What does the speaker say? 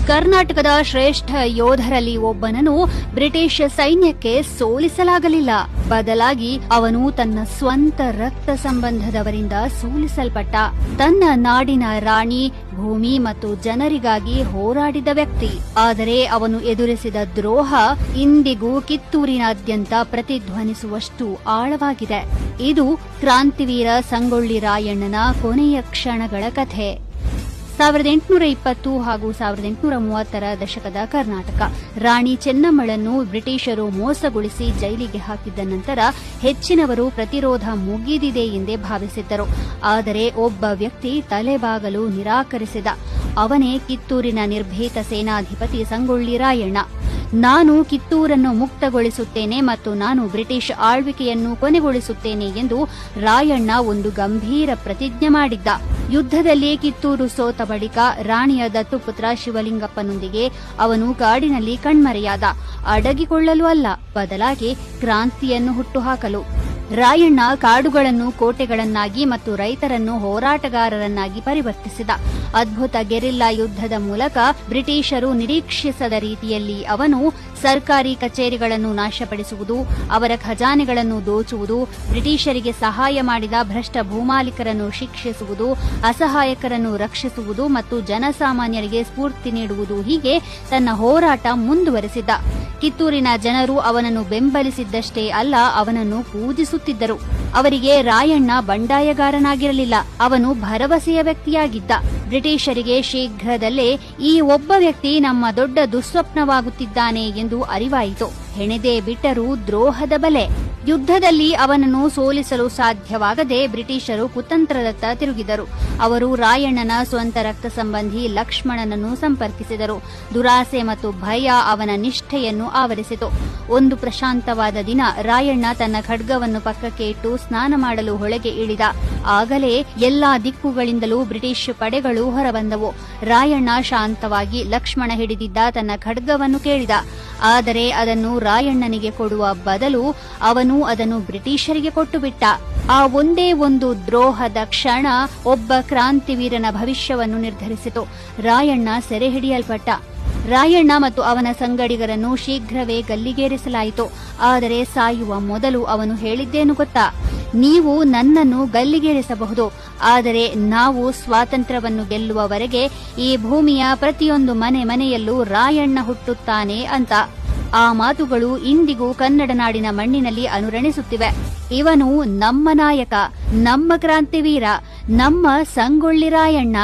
ಕರ್ನಾಟಕದ ಶ್ರೇಷ್ಠ ಯೋಧರಲ್ಲಿ ಒಬ್ಬನನ್ನು ಬ್ರಿಟಿಷ್ ಸೈನ್ಯಕ್ಕೆ ಸೋಲಿಸಲಾಗಲಿಲ್ಲ. ಬದಲಾಗಿ ಅವನು ತನ್ನ ಸ್ವಂತ ರಕ್ತ ಸಂಬಂಧದವರಿಂದ ಸೋಲಿಸಲ್ಪಟ್ಟ. ತನ್ನ ನಾಡಿನ ರಾಣಿ, ಭೂಮಿ ಮತ್ತು ಜನರಿಗಾಗಿ ಹೋರಾಡಿದ ವ್ಯಕ್ತಿ. ಆದರೆ ಅವನು ಎದುರಿಸಿದ ದ್ರೋಹ ಇಂದಿಗೂ ಕಿತ್ತೂರಿನಾದ್ಯಂತ ಪ್ರತಿಧ್ವನಿಸುವಷ್ಟು ಆಳವಾಗಿದೆ. ಇದು ಕ್ರಾಂತಿವೀರ ಸಂಗೊಳ್ಳಿ ರಾಯಣ್ಣನ ಕೊನೆಯ ಕ್ಷಣಗಳ ಕಥೆ. 1820 ಹಾಗೂ 1830ರ ದಶಕದ ಕರ್ನಾಟಕ. ರಾಣಿ ಚೆನ್ನಮ್ಮಳನ್ನು ಬ್ರಿಟಿಷರು ಮೋಸಗೊಳಿಸಿ ಜೈಲಿಗೆ ಹಾಕಿದ್ದ ನಂತರ ಹೆಚ್ಚಿನವರು ಪ್ರತಿರೋಧ ಮುಗಿದಿದೆ ಎಂದೇ ಭಾವಿಸಿದ್ದರು. ಆದರೆ ಒಬ್ಬ ವ್ಯಕ್ತಿ ತಲೆಬಾಗಲು ನಿರಾಕರಿಸಿದ. ಅವನೇ ಕಿತ್ತೂರಿನ ನಿರ್ಭೀತ ಸೇನಾಧಿಪತಿ ಸಂಗೊಳ್ಳಿ ರಾಯಣ್ಣ. ನಾನು ಕಿತ್ತೂರನ್ನು ಮುಕ್ತಗೊಳಿಸುತ್ತೇನೆ ಮತ್ತು ನಾನು ಬ್ರಿಟಿಷ್ ಆಳ್ವಿಕೆಯನ್ನು ಕೊನೆಗೊಳಿಸುತ್ತೇನೆ ಎಂದು ರಾಯಣ್ಣ ಒಂದು ಗಂಭೀರ ಪ್ರತಿಜ್ಞೆ ಮಾಡಿದ್ದ. ಯುದ್ಧದಲ್ಲಿ ಕಿತ್ತೂರು ಸೋತ ಬಳಿಕ ರಾಣಿಯ ದತ್ತುಪುತ್ರ ಶಿವಲಿಂಗಪ್ಪನೊಂದಿಗೆ ಅವನು ಕಾಡಿನಲ್ಲಿ ಕಣ್ಮರೆಯಾದ. ಅಡಗಿಕೊಳ್ಳಲು ಅಲ್ಲ, ಬದಲಾಗಿ ಕ್ರಾಂತಿಯನ್ನು ಹುಟ್ಟುಹಾಕಲು. ರಾಯಣ್ಣ ಕಾಡುಗಳನ್ನು ಕೋಟೆಗಳನ್ನಾಗಿ ಮತ್ತು ರೈತರನ್ನು ಹೋರಾಟಗಾರರನ್ನಾಗಿ ಪರಿವರ್ತಿಸಿದ. ಅದ್ಭುತ ಗೆರಿಲ್ಲಾ ಯುದ್ಧದ ಮೂಲಕ ಬ್ರಿಟಿಷರು ನಿರೀಕ್ಷಿಸದ ರೀತಿಯಲ್ಲಿ ಅವನು ಸರ್ಕಾರಿ ಕಚೇರಿಗಳನ್ನು ನಾಶಪಡಿಸುವುದು, ಅವರ ಖಜಾನೆಗಳನ್ನು ದೋಚುವುದು, ಬ್ರಿಟಿಷರಿಗೆ ಸಹಾಯ ಮಾಡಿದ ಭ್ರಷ್ಟ ಭೂಮಾಲೀಕರನ್ನು ಶಿಕ್ಷಿಸುವುದು, ಅಸಹಾಯಕರನ್ನು ರಕ್ಷಿಸುವುದು ಮತ್ತು ಜನಸಾಮಾನ್ಯರಿಗೆ ಸ್ಫೂರ್ತಿ ನೀಡುವುದು, ಹೀಗೆ ತನ್ನ ಹೋರಾಟ ಮುಂದುವರೆಸಿದ್ದ. ಕಿತ್ತೂರಿನ ಜನರು ಅವನನ್ನು ಬೆಂಬಲಿಸಿದ್ದಷ್ಟೇ ಅಲ್ಲ, ಅವನನ್ನು ಪೂಜಿಸುತ್ತಿದ್ದರು. ಅವರಿಗೆ ರಾಯಣ್ಣ ಬಂಡಾಯಗಾರನಾಗಿರಲಿಲ್ಲ, ಅವನು ಭರವಸೆಯ ವ್ಯಕ್ತಿಯಾಗಿದ್ದ. ಬ್ರಿಟಿಷರಿಗೆ ಶೀಘ್ರದಲ್ಲೇ ಈ ಒಬ್ಬ ವ್ಯಕ್ತಿ ನಮ್ಮ ದೊಡ್ಡ ದುಸ್ವಪ್ನವಾಗುತ್ತಿದ್ದಾನೆ ಎಂದು ಅರಿವಾಯಿತು. ಹೆಣೆದೇ ಬಿಟ್ಟರೂ ದ್ರೋಹದ ಬಲೆ. ಯುದ್ಧದಲ್ಲಿ ಅವನನ್ನು ಸೋಲಿಸಲು ಸಾಧ್ಯವಾಗದೆ ಬ್ರಿಟಿಷರು ಕುತಂತ್ರದತ್ತ ತಿರುಗಿದರು. ಅವರು ರಾಯಣ್ಣನ ಸ್ವಂತ ರಕ್ತ ಸಂಬಂಧಿ ಲಕ್ಷ್ಮಣನನ್ನು ಸಂಪರ್ಕಿಸಿದರು. ದುರಾಸೆ ಮತ್ತು ಭಯ ಅವನ ನಿಷ್ಠೆಯನ್ನು ಆವರಿಸಿತು. ಒಂದು ಪ್ರಶಾಂತವಾದ ದಿನ ರಾಯಣ್ಣ ತನ್ನ ಖಡ್ಗವನ್ನು ಪಕ್ಕಕ್ಕೆ ಇಟ್ಟು ಸ್ನಾನ ಮಾಡಲು ಹೊಳೆಗೆ ಇಳಿದ. ಆಗಲೇ ಎಲ್ಲಾ ದಿಕ್ಕುಗಳಿಂದಲೂ ಬ್ರಿಟಿಷ್ ಪಡೆಗಳು ಹೊರಬಂದವು. ರಾಯಣ್ಣ ಶಾಂತವಾಗಿ ಲಕ್ಷ್ಮಣ ಹಿಡಿದಿದ್ದ ತನ್ನ ಖಡ್ಗವನ್ನು ಕೇಳಿದ. ಆದರೆ ಅದನ್ನು ರಾಯಣ್ಣನಿಗೆ ಕೊಡುವ ಬದಲು ಅವನು ಅದನ್ನು ಬ್ರಿಟಿಷರಿಗೆ ಕೊಟ್ಟುಬಿಟ್ಟ. ಆ ಒಂದೇ ಒಂದು ದ್ರೋಹದ ಕ್ಷಣ ಒಬ್ಬ ಕ್ರಾಂತಿವೀರನ ಭವಿಷ್ಯವನ್ನು ನಿರ್ಧರಿಸಿತು. ರಾಯಣ್ಣ ಸೆರೆ ಹಿಡಿಯಲ್ಪಟ್ಟ. ರಾಯಣ್ಣ ಮತ್ತು ಅವನ ಸಂಗಡಿಗರನ್ನು ಶೀಘ್ರವೇ ಗಲ್ಲಿಗೇರಿಸಲಾಯಿತು. ಆದರೆ ಸಾಯುವ ಮೊದಲು ಅವನು ಹೇಳಿದ್ದೇನು ಗೊತ್ತಾ? ನೀವು ನನ್ನನ್ನು ಗಲ್ಲಿಗೇರಿಸಬಹುದು, ಆದರೆ ನಾವು ಸ್ವಾತಂತ್ರ್ಯವನ್ನು ಗೆಲ್ಲುವವರೆಗೆ ಈ ಭೂಮಿಯ ಪ್ರತಿಯೊಂದು ಮನೆಯಲ್ಲೂ ರಾಯಣ್ಣ ಹುಟ್ಟುತ್ತಾನೆ ಅಂತ. ಆ ಮಾತುಗಳು ಇಂದಿಗೂ ಕನ್ನಡ ನಾಡಿನ ಮಣ್ಣಿನಲ್ಲಿ ಅನುರಣಿಸುತ್ತಿವೆ. ಇವನು ನಮ್ಮ ನಾಯಕ, ನಮ್ಮ ಕ್ರಾಂತಿವೀರ, ನಮ್ಮ ಸಂಗೊಳ್ಳಿ ರಾಯಣ್ಣ.